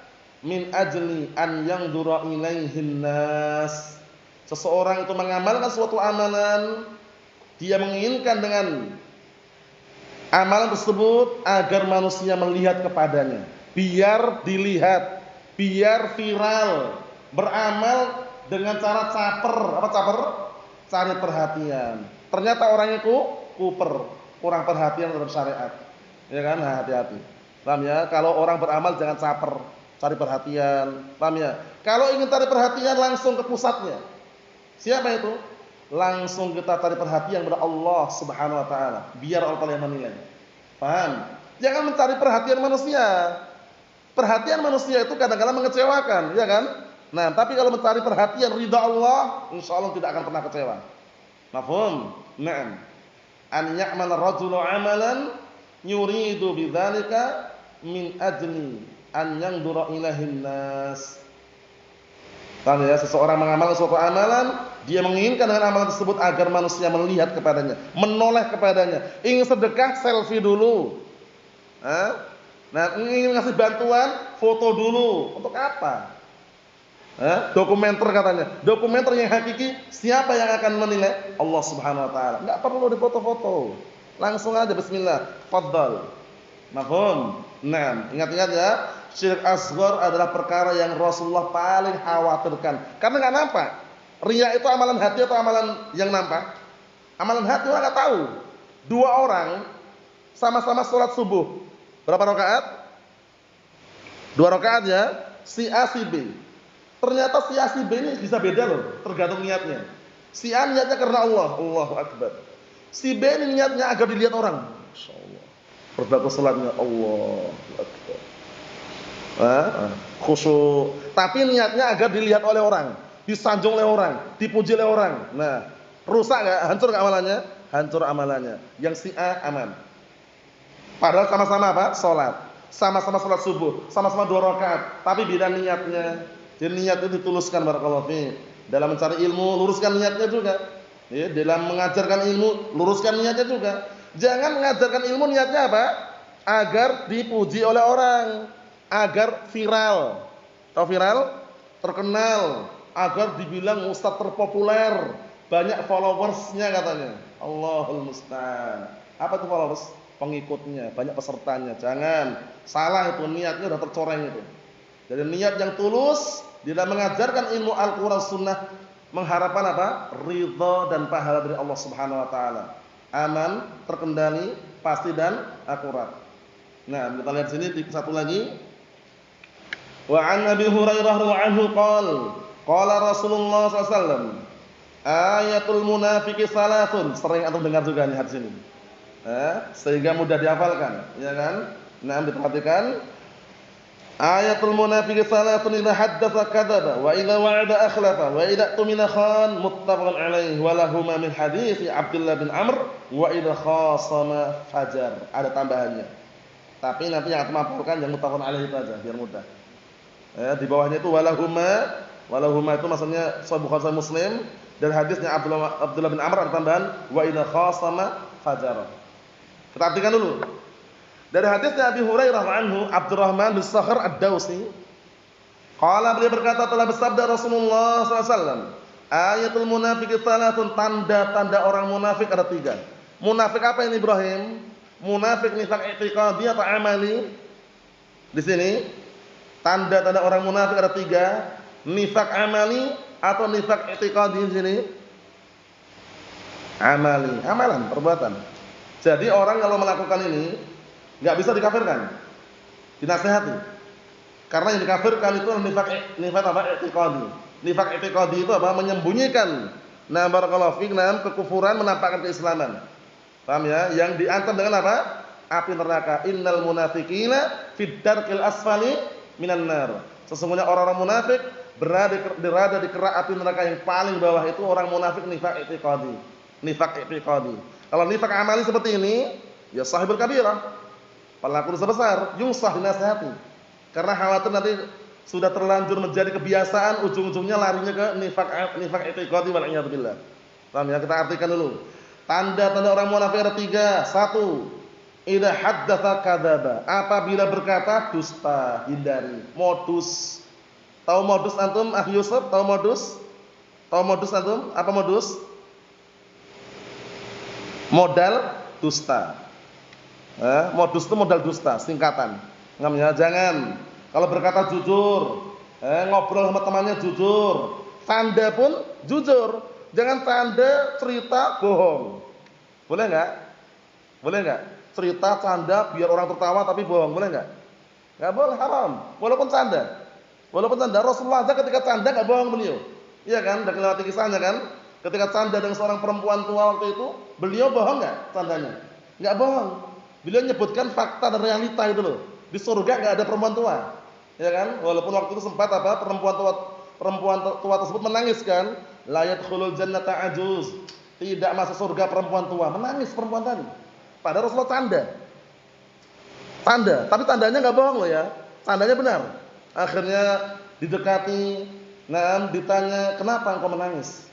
min ajli an yanzura ilaihin nas. Seseorang itu mengamalkan suatu amalan, dia menginginkan dengan amalan tersebut agar manusia melihat kepadanya, biar dilihat, biar viral, beramal dengan cara caper. Apa caper? Cari perhatian. Ternyata orangnya kuper, kurang perhatian terhadap syariat. Ya kan? Nah, hati-hati. Paham ya? Kalau orang beramal jangan caper, cari perhatian. Paham ya? Kalau ingin cari perhatian langsung ke pusatnya. Siapa itu? Langsung kita cari perhatian kepada Allah Subhanahu wa taala, biar Allah Taala yang menilai. Paham? Jangan mencari perhatian manusia. Perhatian manusia itu kadang-kadang mengecewakan, ya kan? Nah, tapi kalau mencari perhatian ridha Allah, insyaallah tidak akan pernah kecewa. Mafhum? Naam. An ya'mal ar-rajulu 'amalan yuridu bidzalika min ajli an yanzura ilaihin nas. Paham ya? Seseorang mengamalkan suatu amalan, dia menginginkan dengan amalan tersebut agar manusia melihat kepadanya, menoleh kepadanya. Ingin sedekah, selfie dulu. Nah, ingin ngasih bantuan, foto dulu. Untuk apa? Dokumenter katanya. Dokumenter yang hakiki, siapa yang akan menilai? Allah Subhanahu wa taala. Enggak perlu difoto-foto. Langsung aja bismillah, fadhal. Mafhum? Nah, ingat-ingat ya. Syirik asghar adalah perkara yang Rasulullah paling khawatirkan. Karena enggak nampak. Riya itu amalan hati atau amalan yang nampak? Amalan hati orang enggak tahu. Dua orang sama-sama sholat subuh. Berapa rakaat? 2 rakaat ya. Si A, si B. Ternyata si A, si B ini bisa beda loh, tergantung niatnya. Si A niatnya karena Allah, Allahu Akbar. Si B ini niatnya agar dilihat orang. Masyaallah. Berbagus salatnya, Allahu Akbar. Khusyuk. Tapi niatnya agar dilihat oleh orang, disanjung oleh orang, dipuji oleh orang. Nah, rusak enggak? Hancur enggak amalannya? Hancur amalannya. Yang si A aman. Padahal sama-sama apa? Salat. Sama-sama salat subuh, sama-sama 2 rakaat, tapi beda niatnya. Jadi niat itu dituluskan barakallahu fi. Dalam mencari ilmu, luruskan niatnya juga. Ya, dalam mengajarkan ilmu, luruskan niatnya juga. Jangan mengajarkan ilmu niatnya apa? Agar dipuji oleh orang, agar viral. Tahu viral? Terkenal, agar dibilang ustaz terpopuler, banyak followersnya katanya. Allahul musta'an. Apa itu followers? Pengikutnya, banyak pesertanya. Jangan. Salah itu, niatnya sudah tercoreng itu. Jadi niat yang tulus dalam mengajarkan ilmu Al-Qur'an Sunnah mengharapkan apa? Ridha dan pahala dari Allah Subhanahu wa taala. Aman, terkendali, pasti dan akurat. Nah, kita lihat sini satu lagi. Wa an Abi Hurairah radhiyallahu anhu qala Rasulullah sallallahu alaihi wasallam, ayatul munafiqi salasun. Sering antum dengar juga nih hadis ini. Sehingga mudah dihafalkan, ya kan? Nah, diperhatikan. Ayatul munafiqi salatun idza haddatsa kadzaba wa idza wa'ada akhlafa wa idza tumina khan, muttafaqun alaihi wa lahuma min hadits Abdullah bin Amr wa idza khasama fajar. Ada tambahannya. Tapi nanti yang hafalkan yang muttafaqun alaihi itu aja biar mudah. Di bawahnya itu walahuma itu maksudnya Sahih Bukhari Sahih Muslim, dan hadisnya Abdullah bin Amr ada tambahan wa idza khasama fajar. Kita artikan dulu. Dari hadisnya Abi Hurairah anhu, Abdurrahman bin Sakhr Ad-Dausi, qala, beliau berkata, telah bersabda Rasulullah SAW, ayatul munafiqi salatun, tanda-tanda orang munafik ada 3. Munafik apa ini Ibrahim? Munafik nifaq i'tiqadi atau amali? Di sini tanda-tanda orang munafik ada 3. Nifaq amali atau nifaq i'tiqadi di sini? Amali, amalan, perbuatan. Jadi orang kalau melakukan ini nggak bisa dikafirkan, dinasihati. Karena yang dikafirkan itu nifaq apa? I'tiqadi. Nifaq i'tiqadi itu apa? Menyembunyikan. Nah, barakallahu fiik, kekufuran, menampakkan keislaman. Paham ya? Yang diancam dengan apa? Api neraka. Innal munafiqina fid darkil asfali minan nar. Sesungguhnya orang-orang munafik berada di kerak api neraka yang paling bawah. Itu orang munafik nifaq i'tiqadi. Nifaq i'tiqadi. Kalau nifaq amali seperti ini, ya sahibul kabirah, pelaku dosa besar, yungsah, dinasihati. Karena khawatir nanti sudah terlanjur menjadi kebiasaan, ujung-ujungnya larinya ke nifaq i'tiqadi wal iyad billah. Paham ya? Kita artikan dulu. Tanda-tanda orang munafik ada 3. 1, idza haddatsa kadzaba. Apabila berkata dusta, hindari. Modus. Tahu modus antum? Yusuf, tahu modus? Tahu modus antum? Apa modus? Modal dusta. Modus itu modal dusta, singkatan. Namanya jangan kalau berkata jujur, ngobrol sama temannya jujur, tanda pun jujur. Jangan tanda cerita bohong. Boleh enggak? Boleh enggak? Cerita canda biar orang tertawa tapi bohong, boleh enggak? Enggak boleh, haram. Walaupun canda. Walaupun canda, Rasulullah aja ketika canda enggak bohong beliau. Iya kan? Udah kelewati kisahnya kan? Ketika canda dengan seorang perempuan tua waktu itu, beliau bohong enggak candanya? Enggak bohong. Beliau menyebutkan fakta dan realita itu loh. Di surga enggak ada perempuan tua. Ya kan? Walaupun waktu itu sempat apa? Perempuan tua tersebut menangis kan? La yadkhulul jannata ajuz. Tidak masuk surga perempuan tua. Menangis perempuan tadi. Padahal Rasulullah tanda, tapi tandanya enggak bohong loh ya. Tandanya benar. Akhirnya didekati, ditanya, "Kenapa engkau menangis?"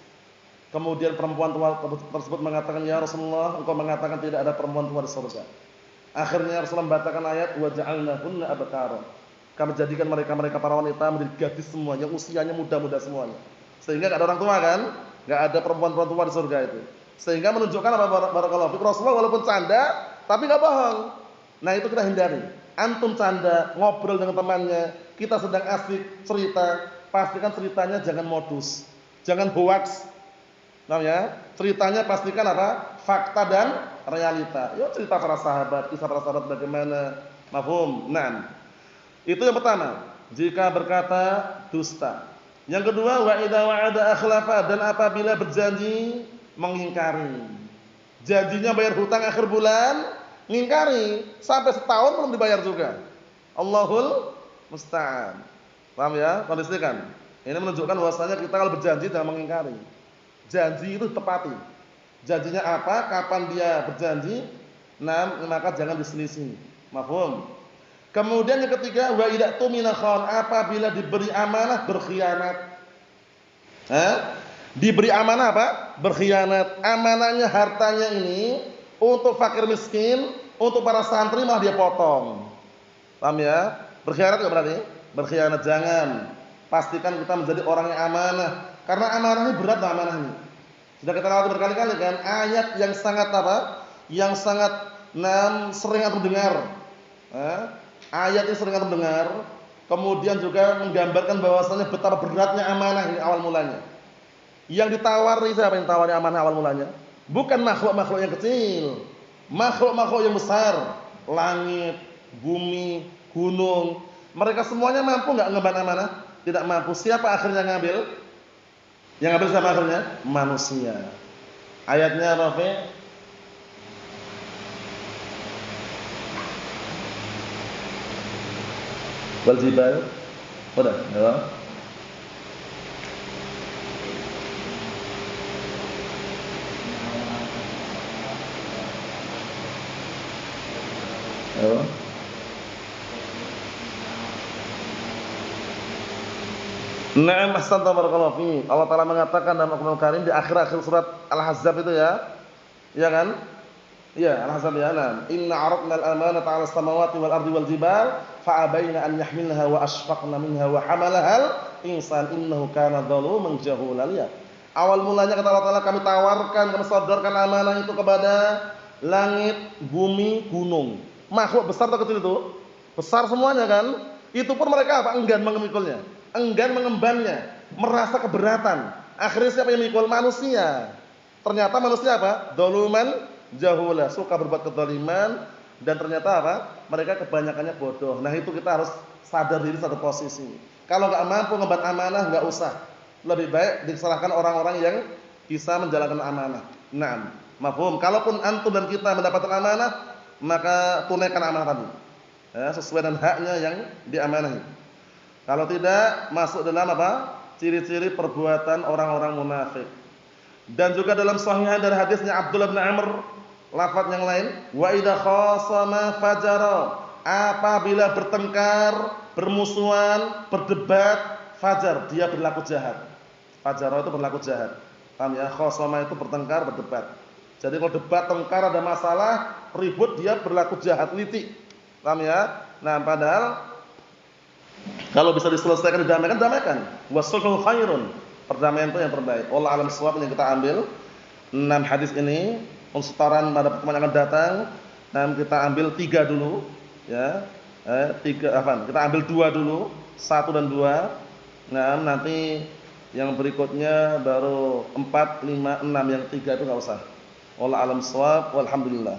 Kemudian perempuan tua tersebut mengatakan, "Ya Rasulullah, engkau mengatakan tidak ada perempuan tua di surga." Akhirnya Rasulullah membacakan ayat, "Wa ja'alnahunna abkara." Kami jadikan mereka para wanita menjadi gadis semuanya, usianya muda-muda semuanya. Sehingga enggak ada orang tua kan? Enggak ada perempuan-perempuan tua di surga itu. Sehingga menunjukkan apa, barakallahu fiik, Rasulullah walaupun canda tapi enggak bohong. Nah, itu kita hindari. Antum canda, ngobrol dengan temannya, kita sedang asik cerita, pastikan ceritanya jangan modus, jangan hoax. Nah ya, ceritanya pastikan apa? Fakta dan realita. Ya, cerita para sahabat, kisah para sahabat bagaimana, mafhum. Nah, itu yang pertama, jika berkata dusta. Yang kedua, wa idza wa'ada akhlafa, dan apabila berjanji mengingkari. Janjinya bayar hutang akhir bulan, ngingkari, sampai setahun belum dibayar juga. Allahul musta'an. Paham ya? Kondisikan. Ini menunjukkan bahwasanya kita kalau berjanji jangan mengingkari. Janji itu tepati. Janjinya apa? Kapan dia berjanji? Maka jangan diselisih. Mafhum? Kemudian yang ketiga, wa idza tumina khan, apabila diberi amanah berkhianat. Diberi amanah apa? Berkhianat. Amanahnya, hartanya ini untuk fakir miskin, untuk para santri malah dia potong. Paham ya? Berkhianat enggak berarti? Berkhianat jangan. Pastikan kita menjadi orang yang amanah. Karena amanah ini berat loh, amanah ini. Sudah kita lewati berkali-kali kan, ayat yang sangat apa? Yang sangat sering antum dengar. Ayat ini sering antum dengar. Kemudian juga menggambarkan bahwasanya betapa beratnya amanah ini awal mulanya. Yang ditawari siapa yang tawari amanah awal mulanya? Bukan makhluk-makhluk yang kecil, makhluk-makhluk yang besar, langit, bumi, gunung. Mereka semuanya mampu nggak ngemban amanah? Tidak mampu. Siapa akhirnya ngambil? Yang ngambil siapa akhirnya? Manusia. Ayatnya Rafi. Wal jibal. Udah, ya. Ya. Na'am ahsanta barakallahu fi. Allah Taala mengatakan dalam Al-Qur'an Karim di akhir-akhir surat Al-Ahzab itu ya. Ya kan? Ya, Al-Ahzab ya. Inna 'aradna al-amanata 'ala as-samawati wal ardi wal jibal fa'abaina an yahmilnaha wa ashfaqna minha wa hamalaha al-insan innahu kana dzaluman jahula. Ya. Awal mulanya kata Allah Taala kami tawarkan, kami sodorkan amanah itu kepada langit, bumi, gunung. Makhluk besar atau kecil itu? Besar semuanya kan? Itu pun mereka apa? Enggan memikulnya. Enggan mengembannya, merasa keberatan. Akhirnya siapa yang memikul? Manusia. Ternyata manusia apa? Dzaluman jahula, suka berbuat kezaliman dan ternyata apa? Mereka kebanyakannya bodoh. Nah, itu kita harus sadar diri satu posisi. Kalau enggak mampu mengemban amanah enggak usah. Lebih baik diserahkan orang-orang yang bisa menjalankan amanah. Naam. Mafhum? Kalaupun antum dan kita mendapatkan amanah, maka tunaikan amanah tadi. Ya, sesuai dengan haknya yang diamanahi. Kalau tidak, masuk dalam apa? Ciri-ciri perbuatan orang-orang munafik. Dan juga dalam sahihan dari hadisnya Abdullah bin Amr, lafaz yang lain, wa idza khasama fajara. Apabila bertengkar, bermusuhan, berdebat, fajar, dia berlaku jahat. Fajara itu berlaku jahat. Paham ya? Khasama itu bertengkar, berdebat. Jadi kalau debat, tengkar, ada masalah, ribut, dia berlaku jahat, licik. Paham ya? Nah, padahal kalau bisa diselesaikan, didamaikan, damaikan. Wasulhul khairun. Perdamaian itu yang terbaik. Allah alam shawab yang kita ambil 6 hadis ini, setoran pada pertemuan yang akan datang. Kita ambil 3 dulu, ya. 3 apa? Kita ambil 2 dulu, 1 dan 2. Nah, nanti yang berikutnya baru 4, 5, 6, yang 3 itu enggak usah. Allah alam shawab, walhamdulillah.